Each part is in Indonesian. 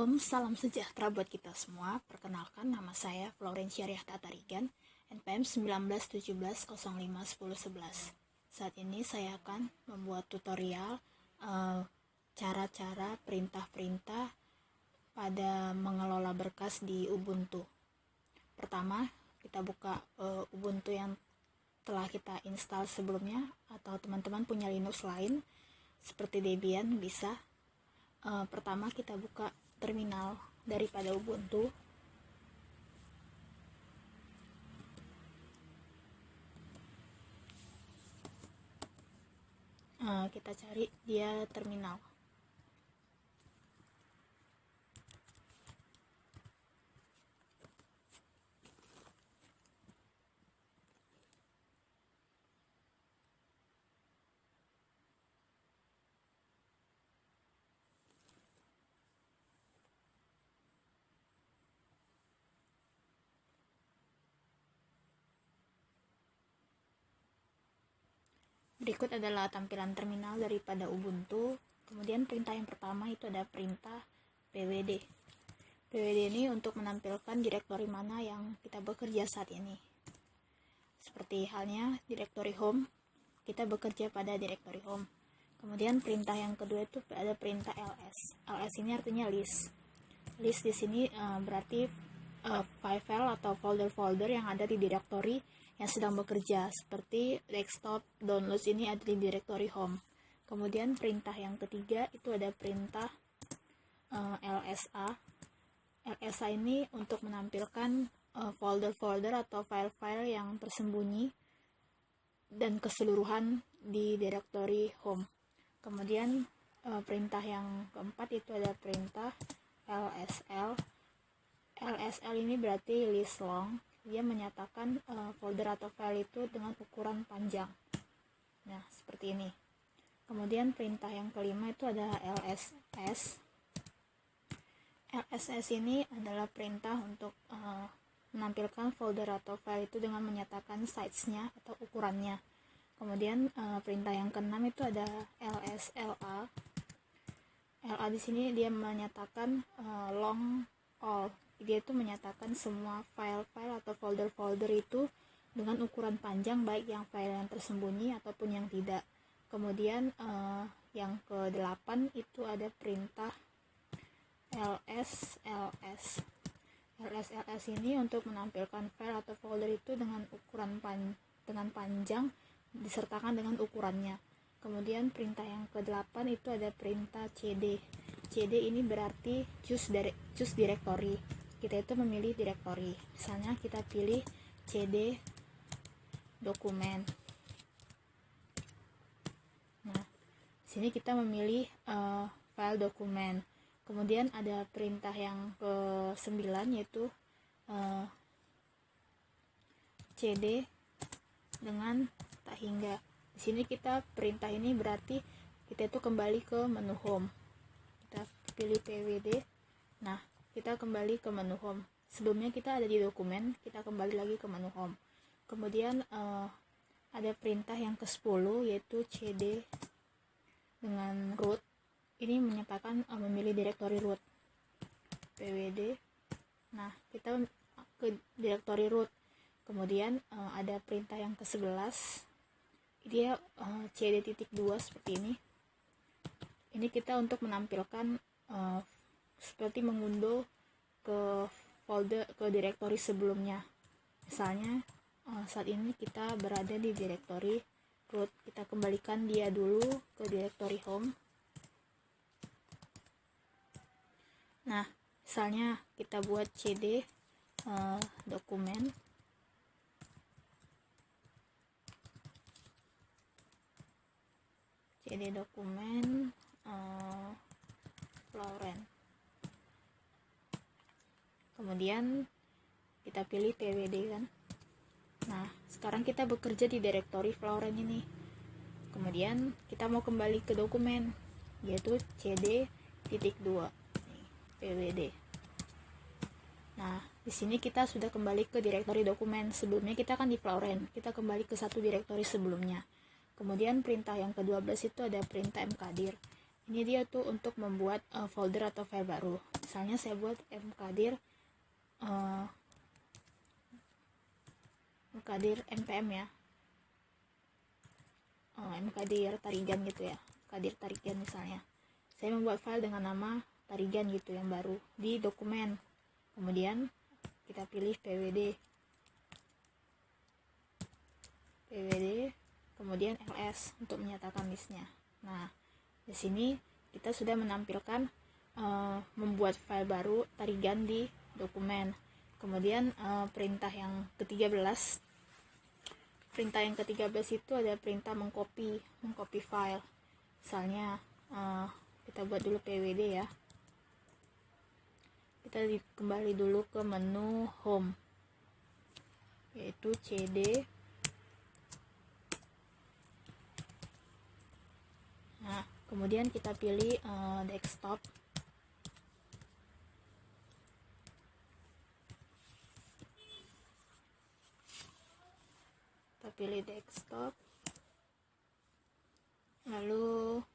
Salam sejahtera buat kita semua. Perkenalkan, nama saya Florencia Riahta Tarigan, NPM 1917051011. Saat ini saya akan membuat tutorial cara-cara perintah-perintah pada mengelola berkas di Ubuntu. Pertama, kita buka Ubuntu yang telah kita install sebelumnya, atau teman-teman punya Linux lain seperti Debian bisa. Pertama kita buka terminal daripada Ubuntu. Kita cari dia terminal. Berikut adalah tampilan terminal daripada Ubuntu. Kemudian perintah yang pertama itu ada perintah pwd. Pwd ini untuk menampilkan direktori mana yang kita bekerja saat ini. Seperti halnya direktori home, kita bekerja pada direktori home. Kemudian perintah yang kedua itu ada perintah ls. Ls ini artinya list. List di sini berarti file atau folder-folder yang ada di direktori yang sedang bekerja, seperti desktop, downloads ini ada di direktori home. Kemudian perintah yang ketiga itu ada perintah lsa. Lsa ini untuk menampilkan folder-folder atau file-file yang tersembunyi dan keseluruhan di direktori home. Kemudian perintah yang keempat itu ada perintah lsl. lsl ini berarti list long. Dia menyatakan folder atau file itu dengan ukuran panjang. Nah, seperti ini. Kemudian perintah yang kelima itu ada lss. lss ini adalah perintah untuk menampilkan folder atau file itu dengan menyatakan size-nya atau ukurannya. Kemudian perintah yang keenam itu ada lsla. La di sini dia menyatakan long all. Dia itu menyatakan semua file-file atau folder-folder itu dengan ukuran panjang, baik yang file yang tersembunyi ataupun yang tidak. Kemudian yang ke-8 itu ada perintah lsls. lsls ini untuk menampilkan file atau folder itu dengan ukuran panjang disertakan dengan ukurannya. Kemudian perintah yang ke-8 itu ada perintah cd. cd ini berarti choose directory. Kita itu memilih direktori. Misalnya kita pilih cd dokumen. Nah, sini kita memilih file dokumen. Kemudian ada perintah yang ke-9 yaitu cd dengan tak hingga. Di sini kita perintah ini berarti kita itu kembali ke menu home. Kita pilih pwd. Nah, kita kembali ke menu home. Sebelumnya kita ada di dokumen, kita kembali lagi ke menu home. Kemudian ada perintah yang ke-10 yaitu cd dengan root. Ini menyatakan memilih direktori root. pwd. Nah, kita ke direktori root. Kemudian ada perintah yang ke-11. Dia cd.2 seperti ini. Ini kita untuk menampilkan seperti mengunduh ke folder, ke direktori sebelumnya. Misalnya saat ini kita berada di direktori root, kita kembalikan dia dulu ke direktori home. Nah, misalnya kita buat cd dokumen. cd dokumen Florent. Kemudian kita pilih pwd kan. Nah, sekarang kita bekerja di direktori Florent ini. Kemudian kita mau kembali ke dokumen, yaitu cd.2 pwd. Nah, di sini kita sudah kembali ke direktori dokumen. Sebelumnya kita kan di Florent, kita kembali ke satu direktori sebelumnya. Kemudian perintah yang ke-12 itu ada perintah mkdir. Ini dia tuh untuk membuat folder atau file baru. Misalnya saya buat mkdir npm ya, mkdir tarigan gitu ya, mkdir tarigan misalnya. Saya membuat file dengan nama tarigan gitu yang baru di dokumen. Kemudian kita pilih pwd, kemudian ls untuk menyatakan listnya. Nah, di sini kita sudah menampilkan membuat file baru tarigan di dokumen. Kemudian perintah yang ke-13 itu ada perintah mengcopy file. Misalnya kita buat dulu pwd ya. Kita kembali dulu ke menu home, yaitu cd. Nah, kemudian kita pilih desktop. Kita pilih desktop, lalu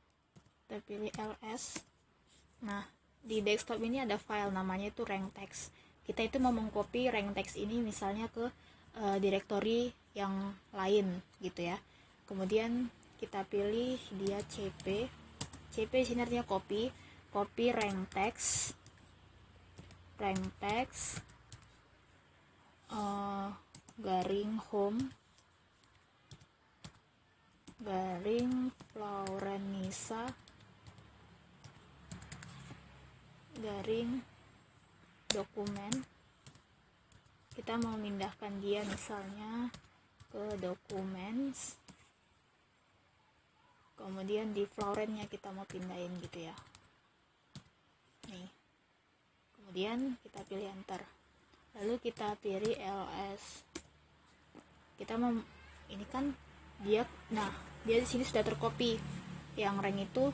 kita pilih ls. Nah, di desktop ini ada file namanya itu rank text. Kita itu mau mengcopy rank text ini misalnya ke direktori yang lain gitu ya. Kemudian kita pilih dia cp di sini artinya copy rank text garing home garing Florenisa garing dokumen. Kita mau memindahkan dia misalnya ke documents, kemudian di Florennya kita mau pindahin gitu ya. Nih, kemudian kita pilih enter, lalu kita pilih ls. Kita mau ini kan dia, nah dia di sini sudah tercopy yang rank itu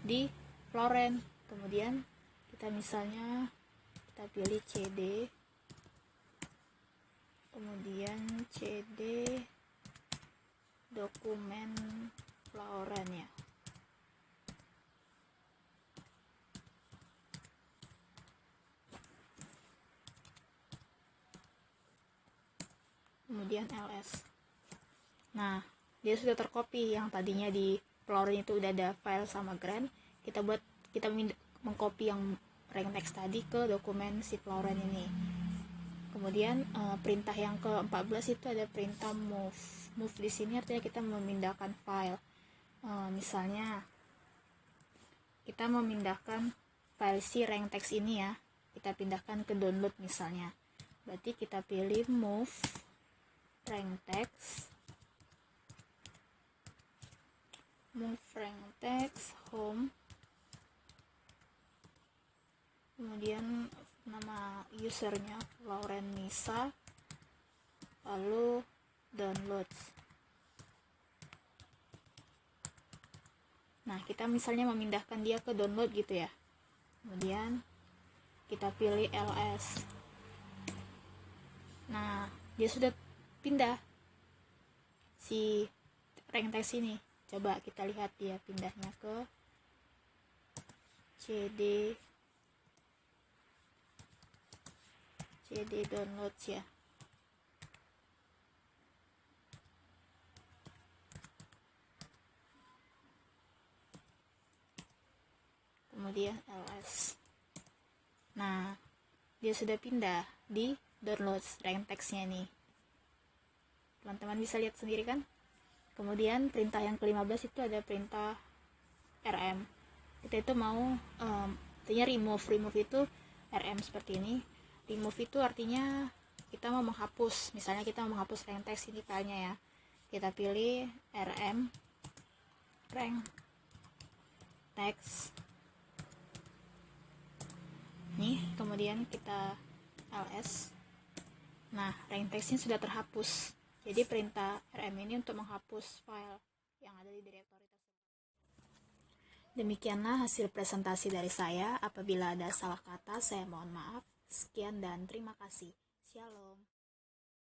di Floren. Kemudian kita misalnya kita pilih cd, kemudian cd dokumen Floren ya. Kemudian ls. Nah, dia sudah tercopy. Yang tadinya di Floren itu udah ada file sama grand, kita mengcopy yang rank text tadi ke dokumen si Floren ini. Kemudian perintah yang ke-14 itu ada perintah move. Move di sini artinya kita memindahkan file. Misalnya kita memindahkan file si rank text ini ya, kita pindahkan ke download misalnya. Berarti kita pilih move rank text home, kemudian nama usernya Florenisa, lalu downloads. Nah, kita misalnya memindahkan dia ke download gitu ya. Kemudian kita pilih ls. Nah, dia sudah pindah si rank text ini. Coba kita lihat dia pindahnya ke cd downloads ya. Kemudian ls. Nah, dia sudah pindah di downloads rank text-nya nih. Teman-teman bisa lihat sendiri kan? Kemudian perintah yang ke-15 itu ada perintah rm. Kita itu mau artinya remove itu rm seperti ini. Remove itu artinya kita mau menghapus, misalnya kita mau menghapus rank text ini filenya ya. Kita pilih rm rank text nih, kemudian kita ls. Nah, rank textnya sudah terhapus. Jadi perintah rm ini untuk menghapus file yang ada di direktori tersebut. Demikianlah hasil presentasi dari saya. Apabila ada salah kata, saya mohon maaf. Sekian dan terima kasih. Shalom.